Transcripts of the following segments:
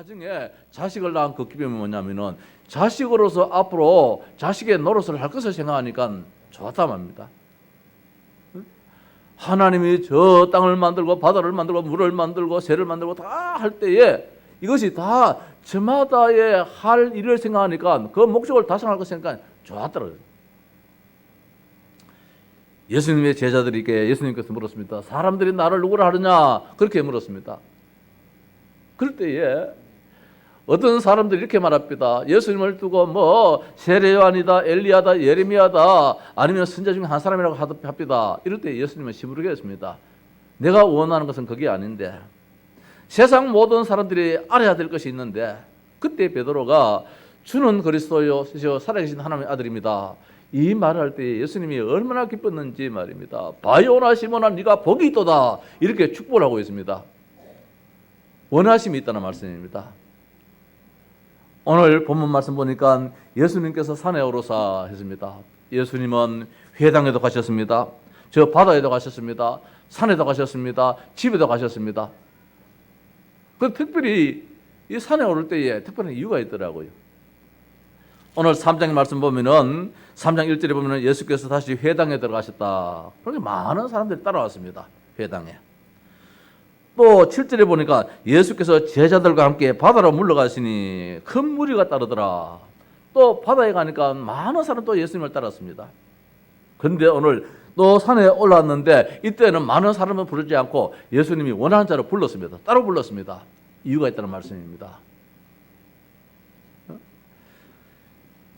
가정에 자식을 낳은 그 기쁨이 뭐냐면은 자식으로서 앞으로 자식의 노릇을 할 것을 생각하니까 좋았단 말입니다. 하나님이 저 땅을 만들고 바다를 만들고 물을 만들고 새를 만들고 다 할 때에 이것이 다 저마다의 할 일을 생각하니까 그 목적을 달성할 것을 생각하니까 좋았더라고요. 예수님의 제자들에게 예수님께서 물었습니다. 사람들이 나를 누구라 하느냐? 그렇게 물었습니다. 그럴 때에 어떤 사람들이 이렇게 말합니다. 예수님을 두고 뭐 세례요한이다, 엘리야다, 예레미야다, 아니면 선자 중에 한 사람이라고 합니다. 이럴 때 예수님은 시무르게 했습니다. 내가 원하는 것은 그게 아닌데 세상 모든 사람들이 알아야 될 것이 있는데, 그때 베드로가 주는 그리스도요 살아계신 하나님의 아들입니다. 이 말을 할 때 예수님이 얼마나 기뻤는지 말입니다. 바요나 시몬아 네가 복이 있도다, 이렇게 축복을 하고 있습니다. 원하심이 있다는 말씀입니다. 오늘 본문 말씀 보니까 예수님께서 산에 오르사 했습니다. 예수님은 회당에도 가셨습니다. 저 바다에도 가셨습니다. 산에도 가셨습니다. 집에도 가셨습니다. 그 특별히 이 산에 오를 때에 특별한 이유가 있더라고요. 오늘 3장의 말씀 보면은 3장 1절에 보면은 예수께서 다시 회당에 들어가셨다. 그렇게 많은 사람들이 따라왔습니다. 회당에. 또 7절에 보니까 예수께서 제자들과 함께 바다로 물러가시니 큰 무리가 따르더라. 또 바다에 가니까 많은 사람 또 예수님을 따랐습니다. 그런데 오늘 또 산에 올라왔는데 이때는 많은 사람을 부르지 않고 예수님이 원하는 자를 불렀습니다. 따로 불렀습니다. 이유가 있다는 말씀입니다.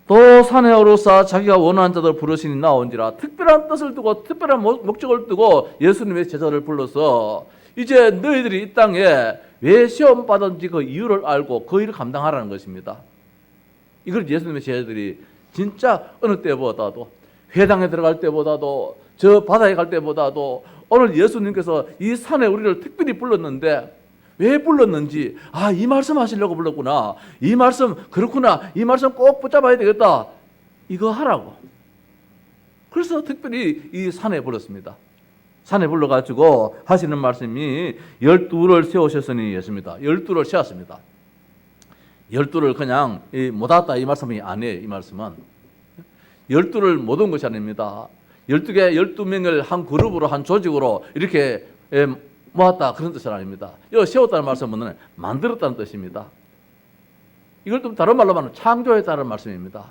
또 산에 오르사 자기가 원하는 자들 부르시니 나온지라. 특별한 뜻을 두고 특별한 목적을 두고 예수님의 제자를 불러서 이제 너희들이 이 땅에 왜 시험 받았는지 그 이유를 알고 그 일을 감당하라는 것입니다. 이걸 예수님의 제자들이 진짜 어느 때보다도, 회당에 들어갈 때보다도, 저 바다에 갈 때보다도 오늘 예수님께서 이 산에 우리를 특별히 불렀는데 왜 불렀는지, 아, 이 말씀 하시려고 불렀구나, 이 말씀 그렇구나, 이 말씀 꼭 붙잡아야 되겠다, 이거 하라고. 그래서 특별히 이 산에 불렀습니다. 산에 불러가지고 하시는 말씀이 12를 세우셨으니 했습니다. 12를 세웠습니다. 12를 그냥 못 왔다 이 말씀이 아니에요. 이 말씀은 12를 못 온 것이 아닙니다. 12개, 12명을 한 그룹으로, 한 조직으로 이렇게 모았다, 그런 뜻은 아닙니다. 이 세웠다는 말씀은 만들었다는 뜻입니다. 이걸 좀 다른 말로 말하면 창조했다는 말씀입니다.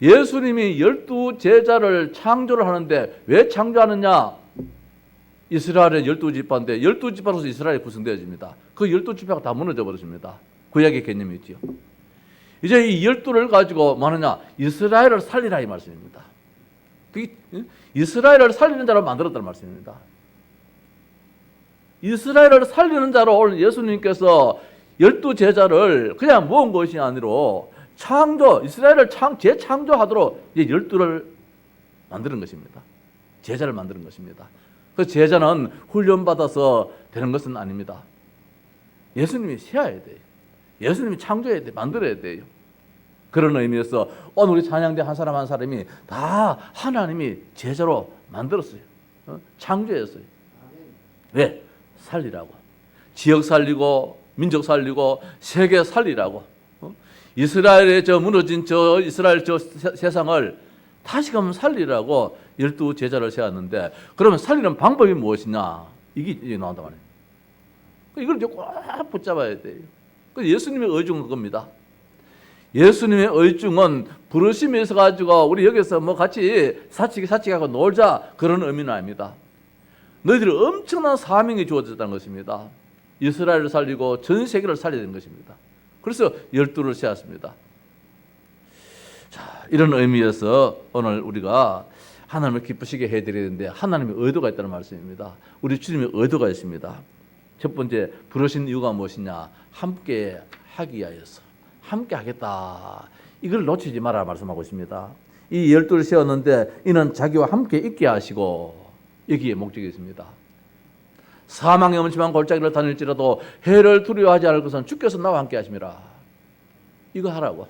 예수님이 12 제자를 창조를 하는데 왜 창조하느냐? 이스라엘의 12지파인데 12지파로서 이스라엘이 구성되어집니다. 그 12지파가 다 무너져 버렸습니다. 구약의 개념이 있죠. 이제 이 12를 가지고 뭐 하느냐? 이스라엘을 살리라 이 말씀입니다. 이스라엘을 살리는 자로 만들었다는 말씀입니다. 이스라엘을 살리는 자로 오늘 예수님께서 12 제자를 그냥 모은 것이 아니라 이스라엘을 재창조하도록 이제 12를 만드는 것입니다. 제자를 만드는 것입니다. 그 제자는 훈련받아서 되는 것은 아닙니다. 예수님이 세워야 돼요. 예수님이 창조해야 돼요. 만들어야 돼요. 그런 의미에서 오늘 우리 찬양대 한 사람 한 사람이 다 하나님이 제자로 만들었어요. 창조했어요. 왜? 살리라고. 지역 살리고 민족 살리고 세계 살리라고. 이스라엘의 저 무너진 저 이스라엘 저 세상을 다시금 살리라고 12 제자를 세웠는데, 그러면 살리는 방법이 무엇이냐? 이게 나온단 말이에요. 이걸 이제 꼭 붙잡아야 돼요. 예수님의 의중은 그겁니다. 예수님의 의중은 부르심이 있어가지고 우리 여기서 뭐 같이 사치하고 놀자, 그런 의미는 아닙니다. 너희들이 엄청난 사명이 주어졌다는 것입니다. 이스라엘을 살리고 전 세계를 살려야 되는 것입니다. 그래서 12를 세웠습니다. 자, 이런 의미에서 오늘 우리가 하나님을 기쁘시게 해드려야 되는데 하나님의 의도가 있다는 말씀입니다. 우리 주님의 의도가 있습니다. 첫 번째, 부르신 이유가 무엇이냐? 함께 하기 위하여서. 함께 하겠다. 이걸 놓치지 말아라 말씀하고 있습니다. 이 12를 세웠는데 이는 자기와 함께 있게 하시고, 여기에 목적이 있습니다. 사망의 엄침한 골짜기를 다닐지라도 해를 두려워하지 않을 것은 주께서 나와 함께 하심이라. 이거 하라고.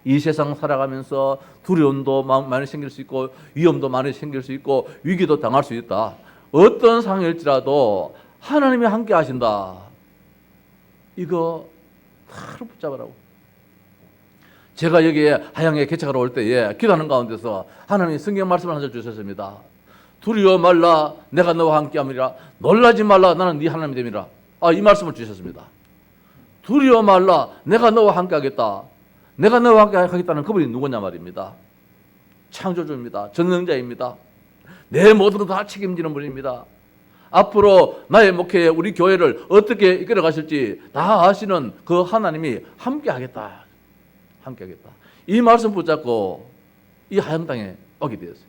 이 세상 살아가면서 두려움도 많이 생길 수 있고 위험도 많이 생길 수 있고 위기도 당할 수 있다. 어떤 상황일지라도 하나님이 함께 하신다. 이거 바로 붙잡으라고. 제가 여기에 하양에 개척하러 올 때에 기도하는 가운데서 하나님이 성경 말씀을 하나 주셨습니다. 두려워 말라 내가 너와 함께함이라. 놀라지 말라 나는 네 하나님이 됨이라. 이 말씀을 주셨습니다. 두려워 말라 내가 너와 함께하겠다. 내가 너와 함께하겠다는 그분이 누구냐 말입니다. 창조주입니다. 전능자입니다. 내 모든 것 다 책임지는 분입니다. 앞으로 나의 목회에 우리 교회를 어떻게 이끌어 가실지 다 아시는 그 하나님이 함께하겠다. 함께하겠다. 이 말씀 붙잡고 이 하얀 땅에 오게 되었어요.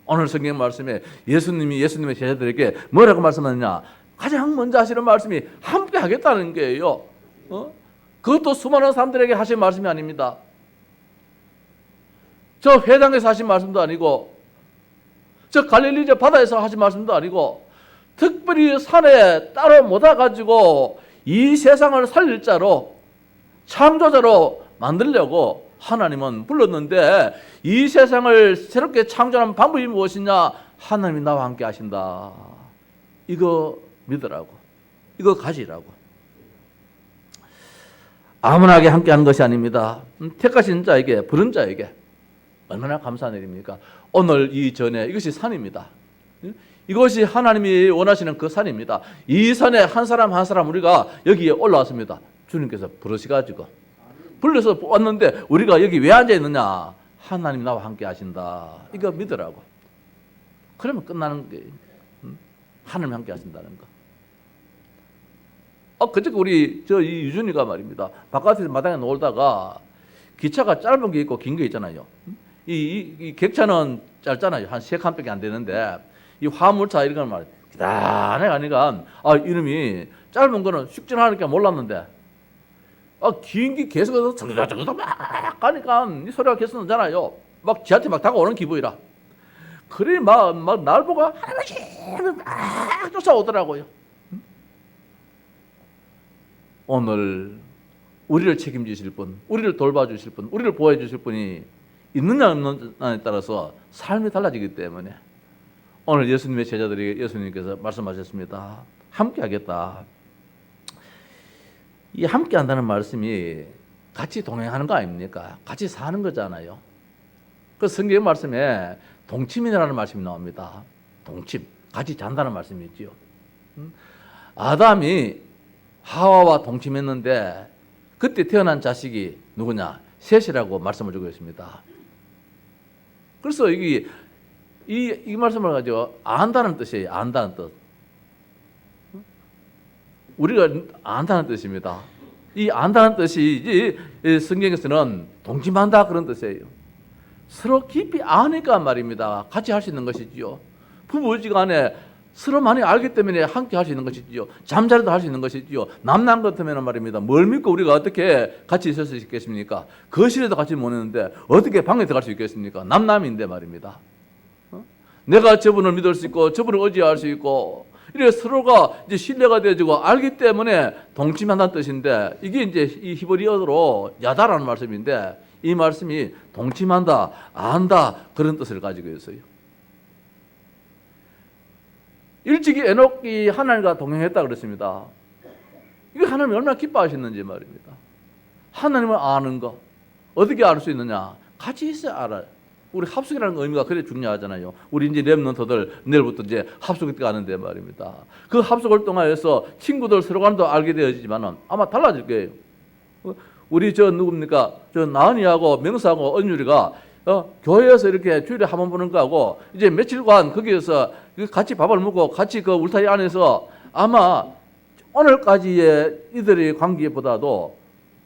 오늘 성경 말씀에 예수님이 예수님의 제자들에게 뭐라고 말씀하느냐? 가장 먼저 하시는 말씀이 함께하겠다는 거예요. 그것도 수많은 사람들에게 하신 말씀이 아닙니다. 저 회당에서 하신 말씀도 아니고 저 갈릴리 저 바다에서 하신 말씀도 아니고 특별히 산에 따로 모아 가지고 이 세상을 살릴 자로 창조자로 만들려고 하나님은 불렀는데 이 세상을 새롭게 창조하는 방법이 무엇이냐? 하나님이 나와 함께 하신다. 이거 믿으라고. 이거 가지라고. 아무나게 함께 하는 것이 아닙니다. 택하신 자에게, 부른 자에게 얼마나 감사한 일입니까? 오늘 이 전에 이것이 산입니다. 이것이 하나님이 원하시는 그 산입니다. 이 산에 한 사람 한 사람 우리가 여기에 올라왔습니다. 주님께서 부르셔가지고 불러서 왔는데 우리가 여기 왜 앉아 있느냐? 하나님 나와 함께 하신다. 이거 믿으라고. 그러면 끝나는 게 하나님 함께 하신다는 거. 그저께 우리 이 유준이가 말입니다. 바깥에서 마당에 놀다가 기차가 짧은 게 있고 긴 게 있잖아요. 이 객차는 짧잖아요. 한 3칸밖에 안 되는데 이 화물차 이런 건 말이야. 기다려 가니까 이놈이 짧은 거는 숙진하니까 몰랐는데 긴 게 계속해서 저기다 막 가니까 이 소리가 계속 나잖아요. 막 지한테 막 다가오는 기분이라. 그래 막 날 보고 할아버지 막 쫓아오더라고요. 오늘 우리를 책임지실 분, 우리를 돌봐주실 분, 우리를 보호해주실 분이 있느냐 없느냐에 따라서 삶이 달라지기 때문에 오늘 예수님의 제자들에게 예수님께서 말씀하셨습니다. 함께 하겠다. 이 함께 한다는 말씀이 같이 동행하는 거 아닙니까? 같이 사는 거잖아요. 그 성경 말씀에 동침이라는 말씀이 나옵니다. 동침, 같이 잔다는 말씀이 있지요. 아담이 하와와 동침했는데 그때 태어난 자식이 누구냐? 셋이라고 말씀을 주고 있습니다. 그래서 이 말씀을 가지고 안다는 뜻이에요. 안다는 뜻. 우리가 안다는 뜻입니다. 이 안다는 뜻이 성경에서는 동침한다 그런 뜻이에요. 서로 깊이 아니까 말입니다. 같이 할 수 있는 것이지요. 부부지간에 서로 많이 알기 때문에 함께 할 수 있는 것이지요. 잠자리도 할 수 있는 것이지요. 남남 같으면 말입니다. 뭘 믿고 우리가 어떻게 같이 있을 수 있겠습니까? 거실에도 같이 못 있는데 어떻게 방에 들어갈 수 있겠습니까? 남남인데 말입니다. 내가 저분을 믿을 수 있고 저분을 의지할 수 있고 이래 서로가 이제 신뢰가 되어지고 알기 때문에 동침한다는 뜻인데 이게 이제 이 히브리어로 야다라는 말씀인데 이 말씀이 동침한다, 안다 그런 뜻을 가지고 있어요. 일찍이 에녹이 하나님과 동행했다 그랬습니다. 이게 하나님이 얼마나 기뻐하셨는지 말입니다. 하나님을 아는 거 어떻게 알 수 있느냐? 같이 있어야 알아요. 우리 합숙이라는 의미가 그래 중요하잖아요. 우리 이제 렘넌트들 내일부터 이제 합숙을 가는데 말입니다. 그 합숙을 통하여서 친구들 서로 간도 알게 되어지지만은 아마 달라질 거예요. 우리 누굽니까? 나은이하고 명수하고 은율이가 교회에서 이렇게 주일에 한 번 보는 거하고 이제 며칠간 거기에서 같이 밥을 먹고 같이 그 울타리 안에서 아마 오늘까지의 이들의 관계보다도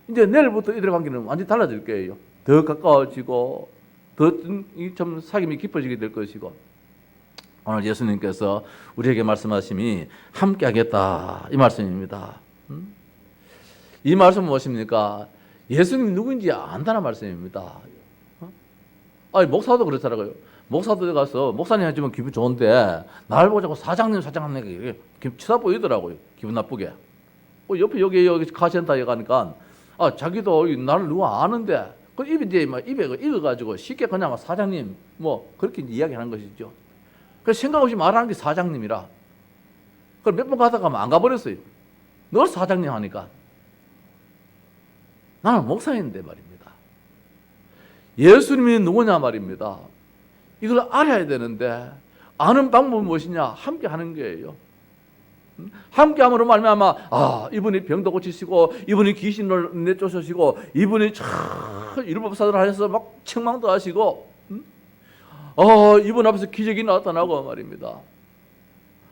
이제 내일부터 이들의 관계는 완전히 달라질 거예요. 더 가까워지고 더 좀 사귐이 깊어지게 될 것이고 오늘 예수님께서 우리에게 말씀하심이 함께하겠다 이 말씀입니다. 이 말씀은 무엇입니까? 예수님이 누구인지 안다는 말씀입니다. 목사도 그렇더라고요. 목사도 가서 목사님 해주면 기분 좋은데 날 보자고 사장님 이렇게 쳐다보이더라고요. 기분 나쁘게. 옆에 여기 카센터에 가니까 자기도 나를 누가 아는데 그 입이 이제 입에 익어가지고 쉽게 그냥 사장님 그렇게 이야기하는 것이죠. 그래서 생각 없이 말하는 게 사장님이라. 그걸 몇 번 가다가 안 가버렸어요. 늘 사장님 하니까. 나는 목사인데 말입니다. 예수님이 누구냐 말입니다. 이걸 알아야 되는데 아는 방법은 무엇이냐? 함께 하는 거예요. 함께 함으로 말미암아 이분이 병도 고치시고 이분이 귀신을 내쫓으시고 이분이 참 율법사들 하셔서 막 책망도 하시고 이분 앞에서 기적이 나타나고 말입니다.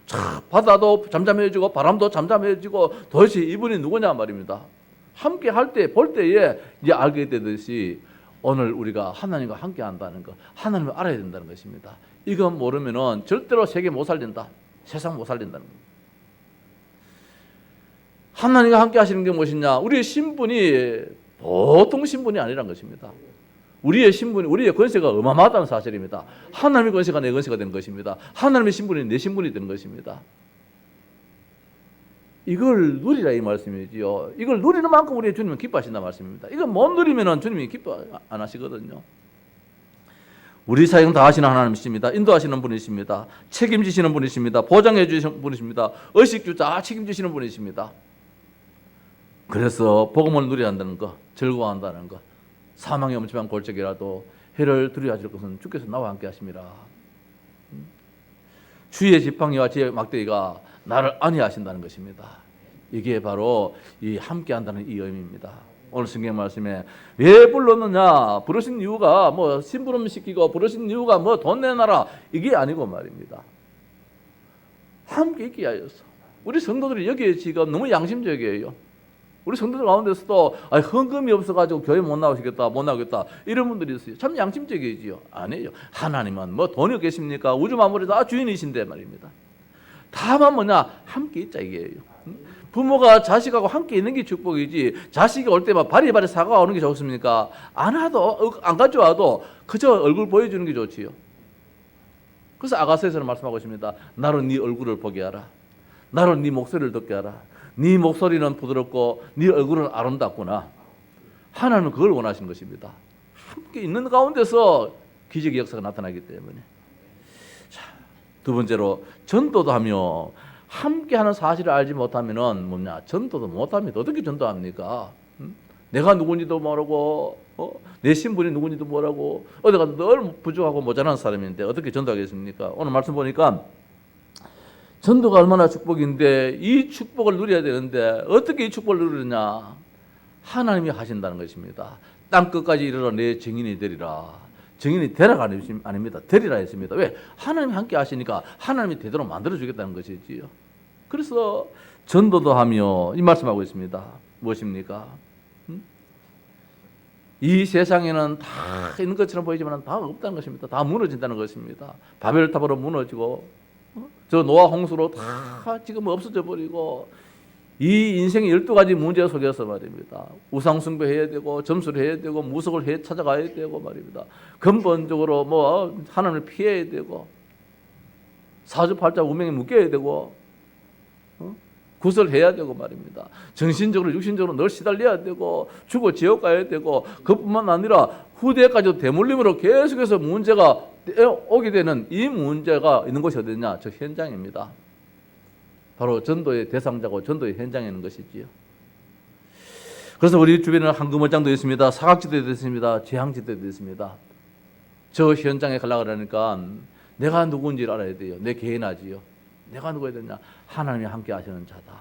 참 바다도 잠잠해지고 바람도 잠잠해지고 도대체 이분이 누구냐 말입니다. 함께 할 때 볼 때에 이제 알게 되듯이 오늘 우리가 하나님과 함께 한다는 것, 하나님을 알아야 된다는 것입니다. 이건 모르면은 절대로 세계 못 살린다. 세상 못 살린다는 겁니다. 하나님과 함께 하시는 게 무엇이냐? 우리의 신분이 보통 신분이 아니란 것입니다. 우리의 신분이, 우리의 권세가 어마어마하다는 사실입니다. 하나님의 권세가 내 권세가 되는 것입니다. 하나님의 신분이 내 신분이 되는 것입니다. 이걸 누리라 이 말씀이지요. 이걸 누리는 만큼 우리의 주님은 기뻐하신다 말씀입니다. 이걸 못 누리면 주님이 기뻐 안 하시거든요. 우리 사역 다 하시는 하나님이십니다. 인도하시는 분이십니다. 책임지시는 분이십니다. 보장해 주시는 분이십니다. 의식주 다 책임지시는 분이십니다. 그래서 복음을 누려야 한다는 것, 즐거워한다는 것, 사망의 엄침한 골짜기라도 해를 두려워하실 것은 주께서 나와 함께 하심이라. 주의 지팡이와 주의 막대기가 나를 안위하신다는 것입니다. 이게 바로 이 함께한다는 이 의미입니다. 오늘 성경 말씀에 왜 불렀느냐? 부르신 이유가 뭐 심부름 시키고 부르신 이유가 뭐 돈 내놔라 이게 아니고 말입니다. 함께 있게 하여서. 우리 성도들이 여기에 지금 너무 양심적이에요. 우리 성도들 가운데서도 헌금이 없어가지고 교회 못 나오시겠다, 못 나오겠다 이런 분들이 있어요. 참 양심적이지요. 아니에요. 하나님은 뭐 돈이 없겠습니까? 우주 만물이 다 주인이신데 말입니다. 다만 뭐냐? 함께 있자 이게요. 부모가 자식하고 함께 있는 게 축복이지 자식이 올 때만 바리바리 사과가 오는 게 좋습니까? 안 가져와도 그저 얼굴 보여주는 게 좋지요. 그래서 아가서에서는 말씀하고 있습니다. 나로 네 얼굴을 보게 하라. 나로 네 목소리를 듣게 하라. 네 목소리는 부드럽고 네 얼굴은 아름답구나. 하나님은 그걸 원하신 것입니다. 함께 있는 가운데서 기적의 역사가 나타나기 때문에. 자, 두 번째로 전도도 하며 함께하는 사실을 알지 못하면은 뭐냐? 전도도 못합니다. 어떻게 전도합니까? 내가 누군지도 모르고 내 신분이 누군지도 모르고 어디가 늘 부족하고 모자란 사람인데 어떻게 전도하겠습니까? 오늘 말씀 보니까 전도가 얼마나 축복인데 이 축복을 누려야 되는데 어떻게 이 축복을 누리느냐? 하나님이 하신다는 것입니다. 땅끝까지 이르러 내 증인이 되리라. 증인이 되라가 아닙니다. 되리라 했습니다. 왜? 하나님이 함께 하시니까 하나님이 되도록 만들어주겠다는 것이지요. 그래서 전도도 하며 이 말씀하고 있습니다. 무엇입니까? 이 세상에는 다 있는 것처럼 보이지만 다 없다는 것입니다. 다 무너진다는 것입니다. 바벨탑으로 무너지고 저 노아 홍수로 다 지금 없어져 버리고 이 인생의 12가지 문제 속에서 말입니다. 우상 숭배해야 되고 점수를 해야 되고 무속을 찾아가야 되고 말입니다. 근본적으로 뭐 하나님을 피해야 되고 사주팔자 운명에 묶여야 되고 구설해야 되고 말입니다. 정신적으로 육신적으로 늘 시달려야 되고 죽어 지옥 가야 되고 그뿐만 아니라 후대까지도 대물림으로 계속해서 문제가 오게 되는 이 문제가 있는 곳이 어디냐? 저 현장입니다. 바로 전도의 대상자고 전도의 현장에 있는 것이지요. 그래서 우리 주변에는 한금어장도 있습니다. 사각지대도 있습니다. 재앙지대도 있습니다. 저 현장에 가려고 하니까 내가 누군지를 알아야 돼요. 내 개인하지요. 내가 누구야 되냐? 하나님이 함께 하시는 자다.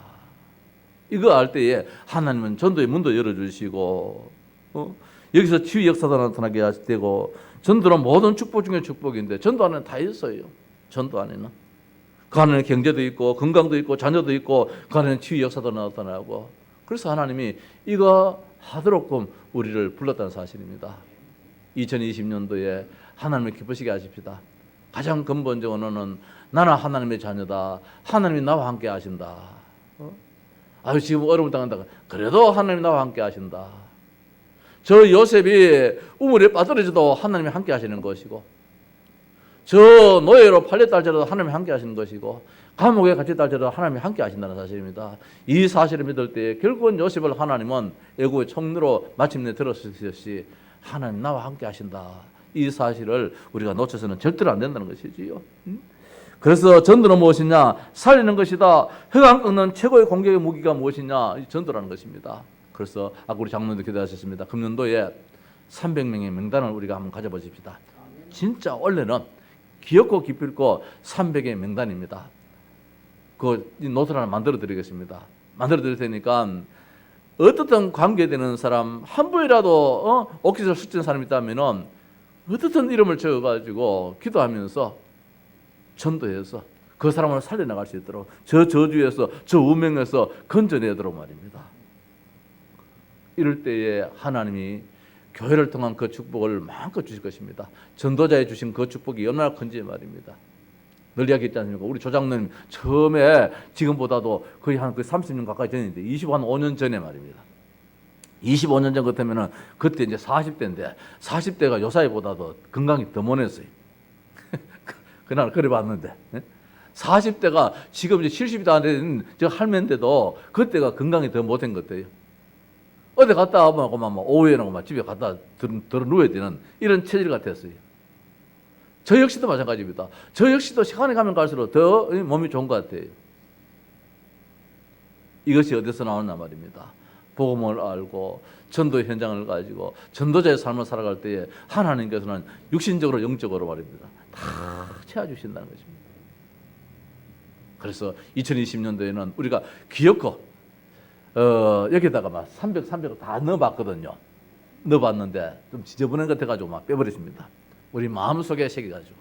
이거 알 때에 하나님은 전도의 문도 열어주시고 여기서 치유 역사도 나타나게 되고 전도는 모든 축복 중에 축복인데 전도 안에는 다 있어요. 전도 안에는. 그 안에는 경제도 있고 건강도 있고 자녀도 있고 그 안에는 치유 역사도 나타나고 그래서 하나님이 이거 하도록끔 우리를 불렀다는 사실입니다. 2020년도에 하나님을 기쁘시게 하십시다. 가장 근본적으로는 나는 하나님의 자녀다. 하나님이 나와 함께 하신다. 지금 어려움을 당한다. 그래도 하나님이 나와 함께 하신다. 저 요셉이 우물에 빠뜨려져도 하나님이 함께 하시는 것이고 저 노예로 팔렸다 할지라도 하나님이 함께 하시는 것이고 감옥에 갇혔다 할지라도 하나님이 함께 하신다는 사실입니다. 이 사실을 믿을 때 결국은 요셉을 하나님은 애국의 총리로 마침내 들었듯이 하나님 나와 함께 하신다. 이 사실을 우리가 놓쳐서는 절대로 안 된다는 것이지요. 그래서 전도는 무엇이냐? 살리는 것이다. 흑암 꺾는 최고의 공격의 무기가 무엇이냐? 전도라는 것입니다. 그래서 아까 우리 장로님도 기도하셨습니다. 금년도에 300명의 명단을 우리가 한번 가져보십시다. 진짜 원래는 귀엽고 기필고 300의 명단입니다. 그 노트를 하나 만들어 드리겠습니다. 만들어 드릴 테니까 어떻든 관계되는 사람 한 분이라도 옥기절 숙제한 사람이 있다면은 어떻든 이름을 적어가지고 기도하면서 전도해서 그 사람을 살려나갈 수 있도록 저 저주에서 저 운명에서 건져내도록 말입니다. 이럴 때에 하나님이 교회를 통한 그 축복을 마음껏 주실 것입니다. 전도자에 주신 그 축복이 얼마나 큰지 말입니다. 늘 이야기했지 않습니까? 우리 조장님 처음에 지금보다도 거의 한 30년 가까이 전인데 25년 전에 말입니다. 25년 전 같으면은 그때 이제 40대인데 40대가 요사이보다도 건강이 더 못했어요. 그날 그래 봤는데 40대가 지금 이제 70이 다 된 저 할매인데도 그때가 건강이 더 못한 것 같아요. 어디 갔다 와보면 오후에는 집에 갔다 들어 누워야 되는 이런 체질 같았어요. 저 역시도 마찬가지입니다. 저 역시도 시간이 가면 갈수록 더 몸이 좋은 것 같아요. 이것이 어디서 나오냐 말입니다. 복음을 알고 전도의 현장을 가지고 전도자의 삶을 살아갈 때에 하나님께서는 육신적으로 영적으로 말입니다. 다 채워주신다는 것입니다. 그래서 2020년도에는 우리가 귀엽고 여기다가 막 300을 다 넣어봤거든요. 넣어봤는데 좀 지저분한 것 같아가지고 막 빼버렸습니다. 우리 마음속에 새겨가지고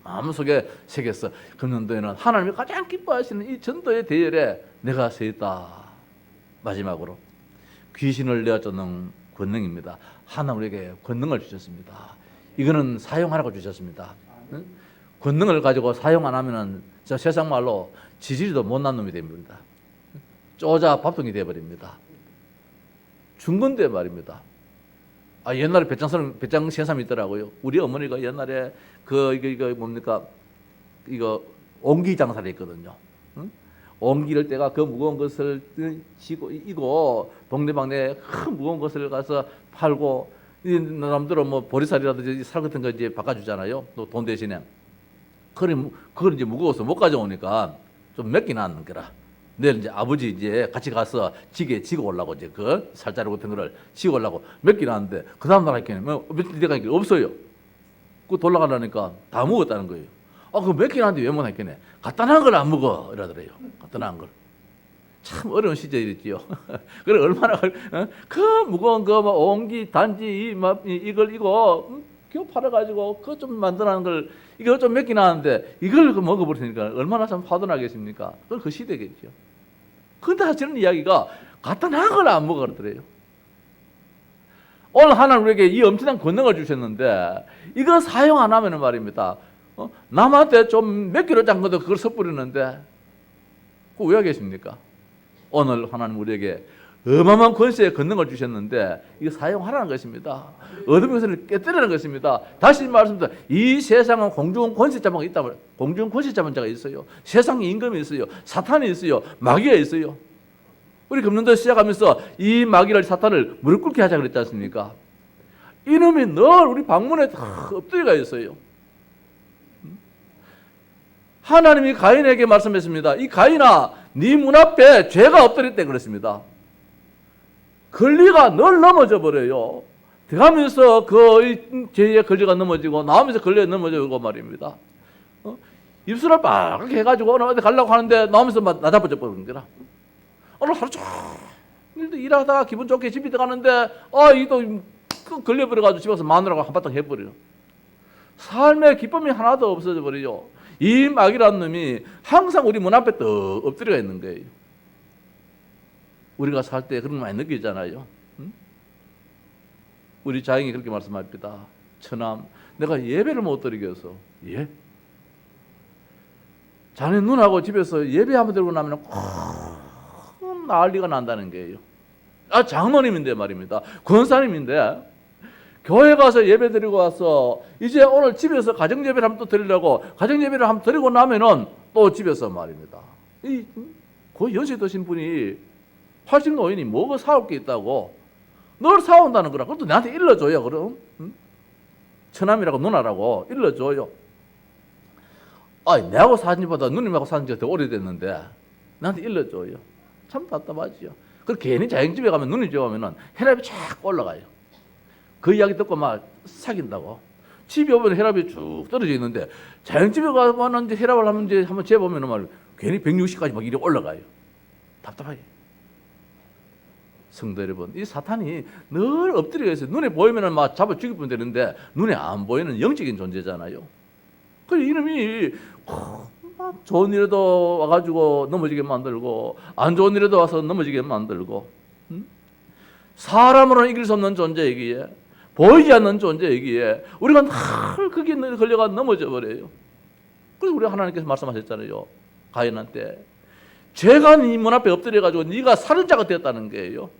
마음속에 새겨서 금년도에는 하나님이 가장 기뻐하시는 이 전도의 대열에 내가 서 있다. 마지막으로 귀신을 내어쫓는 권능입니다. 하나님 우리에게 권능을 주셨습니다. 이거는 사용하라고 주셨습니다. 응? 권능을 가지고 사용 안 하면은 저 세상 말로 지지리도 못난 놈이 됩니다. 쪼자 밥통이 되어버립니다. 중건대 말입니다. 옛날에 배짱 세삼이 있더라고요. 우리 어머니가 옛날에 이거 뭡니까? 이거 옹기 장사를 했거든요. 응? 옹기를 때가 그 무거운 것을 이고 동네방네 큰 무거운 것을 가서 팔고 남들은 뭐 보리살이라든지 살 같은 거 이제 바꿔주잖아요. 또 돈 대신에. 그걸 이제 무거워서 못 가져오니까 좀 맵긴 하는 거라. 내일 이제 아버지 이제 같이 가서 지게 지고 오려고 이제 그 살자루 같은 거를 지고 오려고 몇 끼 나왔는데 그 다음 날 하니까 며칠 뒤에 가니까 없어요. 그 돌아가려니까 다 먹었다는 거예요. 그 몇 끼 나왔는데 왜 못 했겠네. 간단한 걸 안 먹어 이러더래요. 간단한 걸. 참 어려운 시절이지요. 그래 얼마나 그 무거운 거 막 옹기 단지 이걸 이거 겨우 팔아가지고 그거 좀 만들어낸 걸 이거 좀 몇 끼 나왔는데 이걸 먹어버리니까 얼마나 참 화도 나겠습니까? 그건 그 시대겠죠. 근데 하시는 이야기가 간단한 걸 안 먹어 그러더래요. 오늘 하나님 우리에게 이 엄청난 권능을 주셨는데 이거 사용 안 하면 말입니다. 남한테 좀 몇 킬로 짠 것도 그걸 섣부리는데 그거 왜 하겠습니까? 오늘 하나님 우리에게 어마어마한 권세의 권능을 주셨는데 이거 사용하라는 것입니다. 어둠의 것을 깨뜨리는 것입니다. 다시 말씀드립니다. 이 세상은 공중 권세 자가 있다. 공중 권세 잡은 자가 있어요. 세상에 임금이 있어요. 사탄이 있어요. 마귀가 있어요. 우리 금년도 시작하면서 이 마귀를 사탄을 무릎 꿇게 하자 그랬지 않습니까? 이놈이 늘 우리 방문에 다 엎드려가 있어요. 하나님이 가인에게 말씀했습니다. 이 가인아, 네 문 앞에 죄가 엎드렸대 그랬습니다. 권리가 늘 넘어져 버려요. 들어가면서 그 죄의 권리가 넘어지고 나오면서 권리가 넘어지고 말입니다. 입술을 빨갛게 해가지고 오늘 어디 가려고 하는데 나오면서 막 나잡아져 버리는 거라. 오늘 하루 종일 일하다가 기분 좋게 집에 들어가는데 이도 걸려버려가지고 집에서 마누라가 한바탕 해버려요. 삶의 기쁨이 하나도 없어져 버리죠. 이 마귀라는 놈이 항상 우리 문 앞에 떡 엎드려 있는 거예요. 우리가 살 때 그런 거 많이 느끼잖아요. 응? 우리 자영이 그렇게 말씀합니다. 처남, 내가 예배를 못 드리겠어. 예? 자네 눈하고 집에서 예배 한번 들고 나면 큰 난리가 난다는 거예요. 장로님인데 말입니다. 권사님인데 교회 가서 예배 드리고 와서 이제 오늘 집에서 가정 예배를 한번 또 드리려고 가정 예배를 한번 드리고 나면은 또 집에서 말입니다. 거의 연세 드신 분이 80노인이 뭐가 사올 게 있다고 널 사온다는 거라. 그것도 나한테 일러줘요. 그럼 처남이라고 누나라고 일러줘요. 내하고 사는 지보다 누님하고 사는 지가 더 오래됐는데 나한테 일러줘요. 참 답답하지요. 그 괜히 자영집에 가면 눈이 좋으면은 혈압이 쫙 올라가요. 그 이야기 듣고 막 사귄다고. 집에 오면 혈압이 쭉 떨어져 있는데 자영집에 가면 이제 혈압을 한번 재보면은 말 괜히 160까지 막 이리 올라가요. 답답하게. 성도 여러분, 이 사탄이 늘 엎드려 있어요. 눈에 보이면은 막 잡아 죽이면 되는데 눈에 안 보이는 영적인 존재잖아요. 그 이놈이 막 좋은 일에도 와가지고 넘어지게 만들고 안 좋은 일에도 와서 넘어지게 만들고, 사람으로는 이길 수 없는 존재이기에, 보이지 않는 존재이기에 우리가 늘 거기에 걸려가 넘어져 버려요. 그래서 우리 하나님께서 말씀하셨잖아요. 가인한테 죄가 네 문 앞에 엎드려가지고 네가 살인 자가 되었다는 거예요.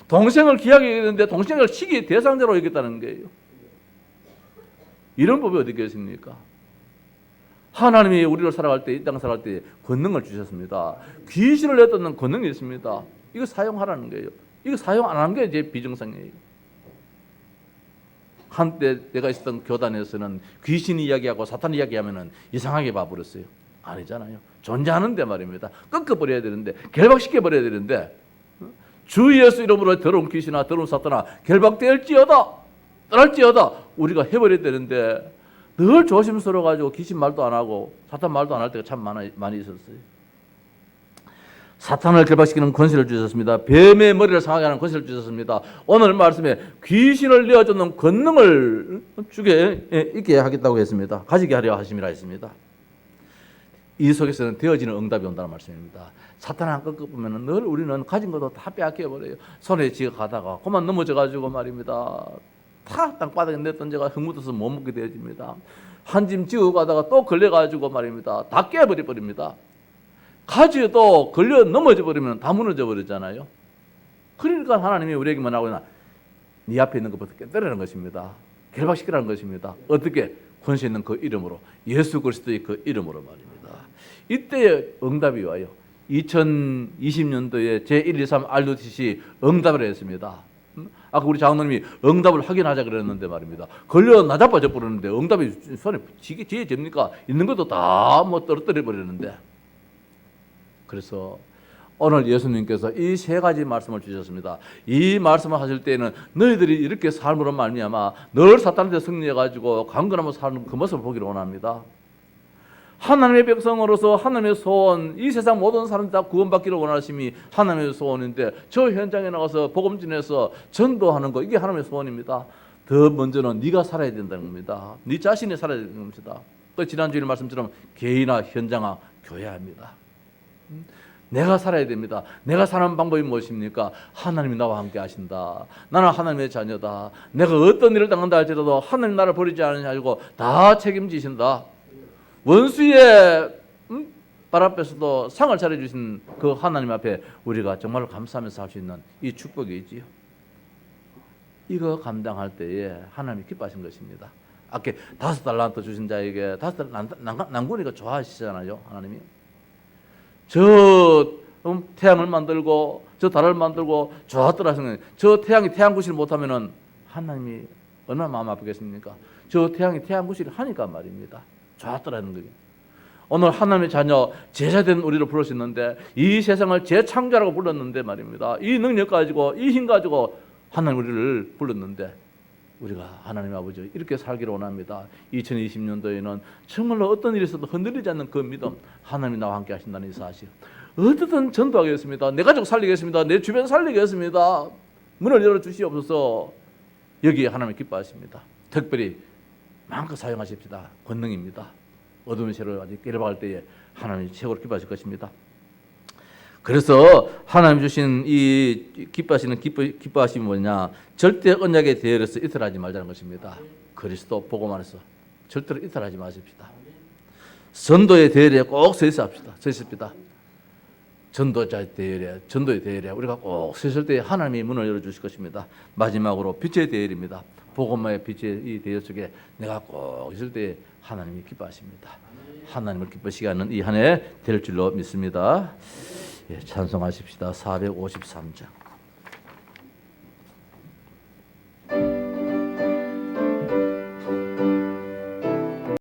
동생을 귀하게 여기는데 동생을 시기의 대상자로 여겼다는 거예요. 이런 법이 어디 계십니까? 하나님이 우리를 살아갈 때, 이 땅 살아갈 때 권능을 주셨습니다. 귀신을 내쫓는 권능이 있습니다. 이거 사용하라는 거예요. 이거 사용 안 하는 게 이제 비정상이에요. 한때 내가 있었던 교단에서는 귀신 이야기하고 사탄 이야기하면은 이상하게 봐버렸어요. 아니잖아요. 존재하는데 말입니다. 꺾어버려야 되는데, 결박시켜버려야 되는데, 주 예수 이름으로 더러운 귀신아 더러운 사탄아 결박될지어다 떠날지어다 우리가 해버려야 되는데 늘 조심스러워가지고 귀신 말도 안 하고 사탄 말도 안 할 때가 참 많이 있었어요. 사탄을 결박시키는 권세를 주셨습니다. 뱀의 머리를 상하게 하는 권세를 주셨습니다. 오늘 말씀에 귀신을 내어쫓는 권능을 주게 있게 하겠다고 했습니다. 가지게 하려 하심이라 했습니다. 이 속에서는 되어지는 응답이 온다는 말씀입니다. 사탄 한 꺾어 보면은 늘 우리는 가진 것도 다 빼앗겨 버려요. 손에 쥐어 가다가 그만 넘어져 가지고 말입니다. 다 땅바닥에 내던져가 흙묻어서 못 먹게 되어집니다. 한 짐 지고 가다가 또 걸려 가지고 말입니다. 다 깨버려 버립니다. 가지도 걸려 넘어져 버리면 다 무너져 버리잖아요. 그러니까 하나님이 우리에게 뭐라고 하나, 네 앞에 있는 것부터 깨뜨리는 것입니다. 결박시키라는 것입니다. 어떻게? 권세 있는 그 이름으로, 예수 그리스도의 그 이름으로 말입니다. 이때의 응답이 와요. 2020년도에 제1, 2, 3 RUTC 응답을 했습니다. 아까 우리 장로님이 응답을 확인하자 그랬는데 말입니다. 걸려 나자빠져 버렸는데 응답이 손에 지게 됩니까? 있는 것도 다 뭐 떨어뜨려 버리는데. 그래서 오늘 예수님께서 이 세 가지 말씀을 주셨습니다. 이 말씀을 하실 때에는 너희들이 이렇게 삶으로 말미암아 늘 사탄한테 승리해가지고 강건하며 사는 그 모습을 보기를 원합니다. 하나님의 백성으로서 하나님의 소원, 이 세상 모든 사람 다 구원받기를 원하심이 하나님의 소원인데 저 현장에 나가서 복음 전해서 전도하는 거, 이게 하나님의 소원입니다. 더 먼저는 네가 살아야 된다는 겁니다. 네 자신이 살아야 되는 겁니다. 그 지난주에 말씀처럼 개인화, 현장화, 교회합니다. 내가 살아야 됩니다. 내가 사는 방법이 무엇입니까? 하나님이 나와 함께 하신다. 나는 하나님의 자녀다. 내가 어떤 일을 당한다 할지라도 하나님 나를 버리지 않으시고 다 책임지신다. 원수의 발 앞에서도 상을 차려주신 그 하나님 앞에 우리가 정말로 감사하면서 살 수 있는 이 축복이지요. 이거 감당할 때에 하나님이 기뻐하신 것입니다. 아까 5달란트 주신 자에게 5달란트 난구니까 좋아하시잖아요. 하나님이 저 태양을 만들고 저 달을 만들고 좋았더라 하시는, 저 태양이 태양 구실을 못하면은 하나님이 얼마나 마음 아프겠습니까? 저 태양이 태양 구실을 하니까 말입니다. 좋았더라는 거예요. 오늘 하나님의 자녀, 제자된 우리를 부르셨는데, 이 세상을 재창조라고 불렀는데 말입니다. 이 능력 가지고, 이 힘 가지고 하나님 우리를 불렀는데, 우리가 하나님 아버지 이렇게 살기를 원합니다. 2020년도에는 정말로 어떤 일이 있어도 흔들리지 않는 그 믿음, 하나님이 나와 함께 하신다는 이 사실. 어떻든 전도하겠습니다. 내 가족 살리겠습니다. 내 주변 살리겠습니다. 문을 열어주시옵소서. 여기에 하나님이 기뻐하십니다. 특별히 마음껏 사용하십시다. 권능입니다. 어두운 세로 아직 깨려박을 때에 하나님이 최고로 기뻐하실 것입니다. 그래서 하나님 주신 이 기뻐하시는 기뻐하심이 뭐냐? 절대 언약의 대열에서 이탈하지 말자는 것입니다. 그리스도 복음 안에서 절대로 이탈하지 마십시다. 전도의 대열에 꼭 서 있습니다. 전도자의 대열에, 전도의 대열에 우리가 꼭 서 있을 때 하나님이 문을 열어주실 것입니다. 마지막으로 빛의 대열입니다. 복음의 빛의 이 대열 속에 내가 꼭 있을 때 하나님이 기뻐하십니다. 하나님을 기뻐시게 하는 이 한 해 될 줄로 믿습니다. 예, 찬송하십시다. 453장.